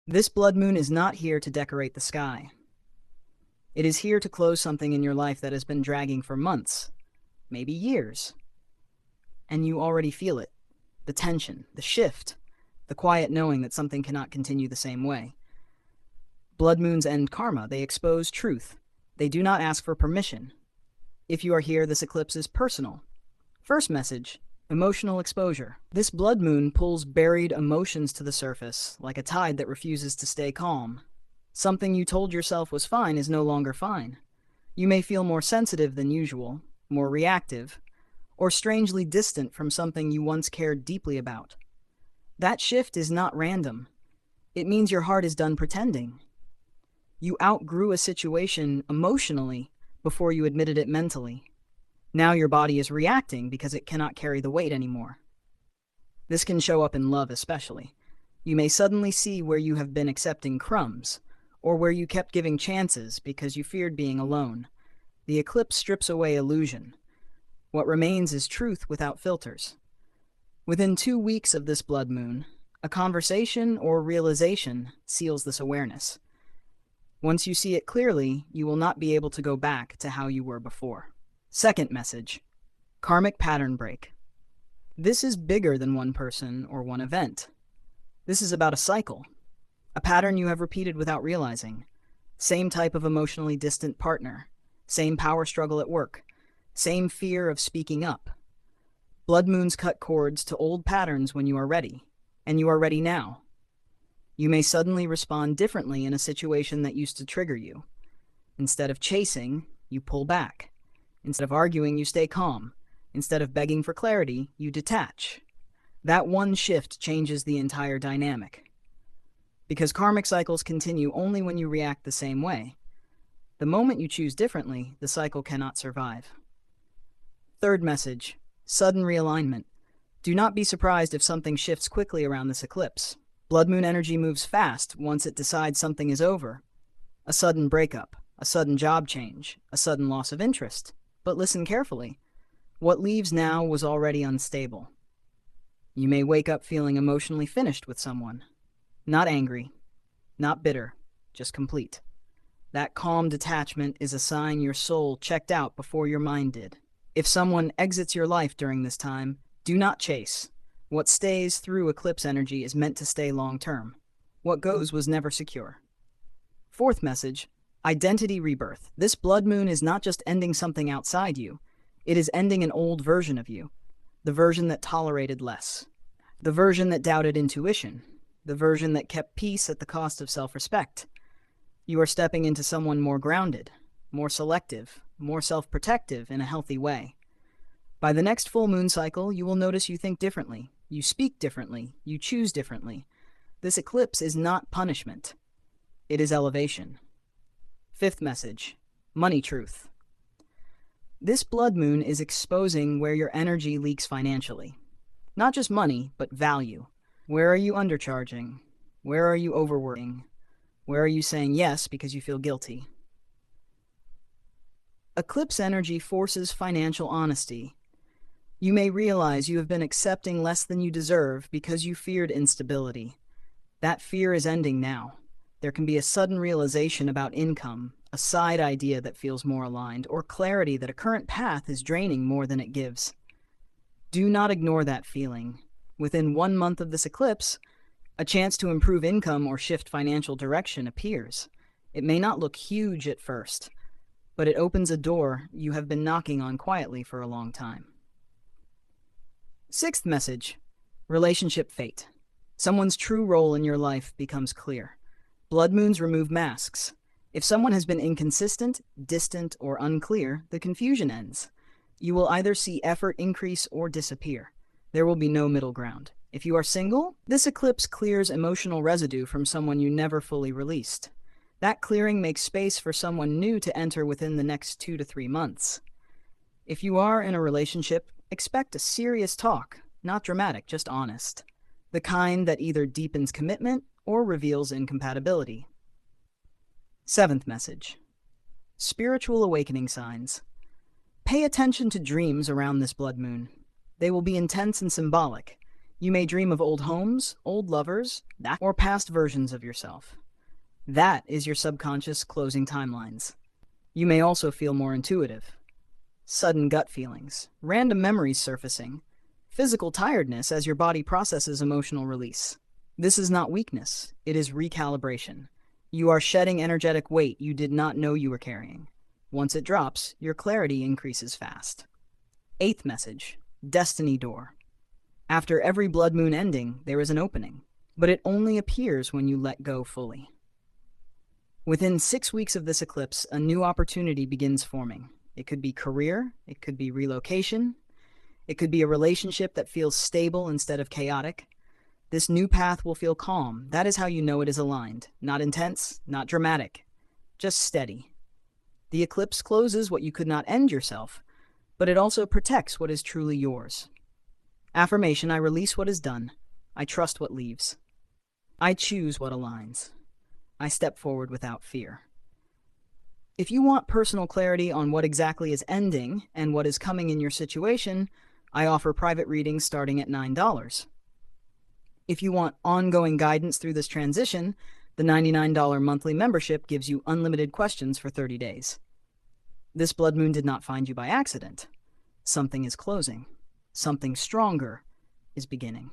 This blood moon is not here to decorate the sky. It is here to close something in your life that has been dragging for months, maybe years. And you already feel it. The tension, the shift, the quiet knowing that something cannot continue the same way. Blood moons end karma. They expose truth. They do not ask for permission. If you are here, this eclipse is personal. First message: emotional exposure. This blood moon pulls buried emotions to the surface, like a tide that refuses to stay calm. Something you told yourself was fine is no longer fine. You may feel more sensitive than usual, more reactive, or strangely distant from something you once cared deeply about. That shift is not random. It means your heart is done pretending. You outgrew a situation emotionally before you admitted it mentally. Now your body is reacting because it cannot carry the weight anymore. This can show up in love especially. You may suddenly see where you have been accepting crumbs, or where you kept giving chances because you feared being alone. The eclipse strips away illusion. What remains is truth without filters. Within 2 weeks of this blood moon, a conversation or realization seals this awareness. Once you see it clearly, you will not be able to go back to how you were before. Second message: karmic pattern break. This is bigger than one person or one event. This is about a cycle, a pattern you have repeated without realizing. Same type of emotionally distant partner, same power struggle at work, same fear of speaking up. Blood moons cut cords to old patterns when you are ready, and you are ready now. You may suddenly respond differently in a situation that used to trigger you. Instead of chasing, you pull back. Instead of arguing, you stay calm. Instead of begging for clarity, you detach. That one shift changes the entire dynamic. Because karmic cycles continue only when you react the same way. The moment you choose differently, the cycle cannot survive. Third message: sudden realignment. Do not be surprised if something shifts quickly around this eclipse. Blood moon energy moves fast once it decides something is over. A sudden breakup, a sudden job change, a sudden loss of interest. But listen carefully. What leaves now was already unstable. You may wake up feeling emotionally finished with someone. Not angry, not bitter, just complete. That calm detachment is a sign your soul checked out before your mind did. If someone exits your life during this time, do not chase. What stays through eclipse energy is meant to stay long-term. What goes was never secure. Fourth message: identity rebirth. This blood moon is not just ending something outside you. It is ending an old version of you. The version that tolerated less. The version that doubted intuition. The version that kept peace at the cost of self-respect. You are stepping into someone more grounded, more selective, more self-protective in a healthy way. By the next full moon cycle, you will notice you think differently. You speak differently. You choose differently. This eclipse is not punishment. It is elevation. Fifth message: money truth. This blood moon is exposing where your energy leaks financially. Not just money, but value. Where are you undercharging? Where are you overworking? Where are you saying yes because you feel guilty? Eclipse energy forces financial honesty. You may realize you have been accepting less than you deserve because you feared instability. That fear is ending now. There can be a sudden realization about income, a side idea that feels more aligned, or clarity that a current path is draining more than it gives. Do not ignore that feeling. Within 1 month of this eclipse, a chance to improve income or shift financial direction appears. It may not look huge at first, but it opens a door you have been knocking on quietly for a long time. Sixth message: relationship fate. Someone's true role in your life becomes clear. Blood moons remove masks. If someone has been inconsistent, distant, or unclear, the confusion ends. You will either see effort increase or disappear. There will be no middle ground. If you are single, this eclipse clears emotional residue from someone you never fully released. That clearing makes space for someone new to enter within the next 2 to 3 months. If you are in a relationship, expect a serious talk, not dramatic, just honest. The kind that either deepens commitment or reveals incompatibility. Seventh message: spiritual awakening signs. Pay attention to dreams around this blood moon. They will be intense and symbolic. You may dream of old homes, old lovers, or past versions of yourself. That is your subconscious closing timelines. You may also feel more intuitive. Sudden gut feelings, random memories surfacing, physical tiredness as your body processes emotional release. This is not weakness, it is recalibration. You are shedding energetic weight you did not know you were carrying. Once it drops, your clarity increases fast. Eighth message, destiny door. After every blood moon ending, there is an opening, but it only appears when you let go fully. Within 6 weeks of this eclipse, a new opportunity begins forming. It could be career, it could be relocation, it could be a relationship that feels stable instead of chaotic. This new path will feel calm. That is how you know it is aligned. Not intense, not dramatic, just steady. The eclipse closes what you could not end yourself, but it also protects what is truly yours. Affirmation: I release what is done. I trust what leaves. I choose what aligns. I step forward without fear. If you want personal clarity on what exactly is ending and what is coming in your situation, I offer private readings starting at $9. If you want ongoing guidance through this transition, the $99 monthly membership gives you unlimited questions for 30 days. This blood moon did not find you by accident. Something is closing. Something stronger is beginning.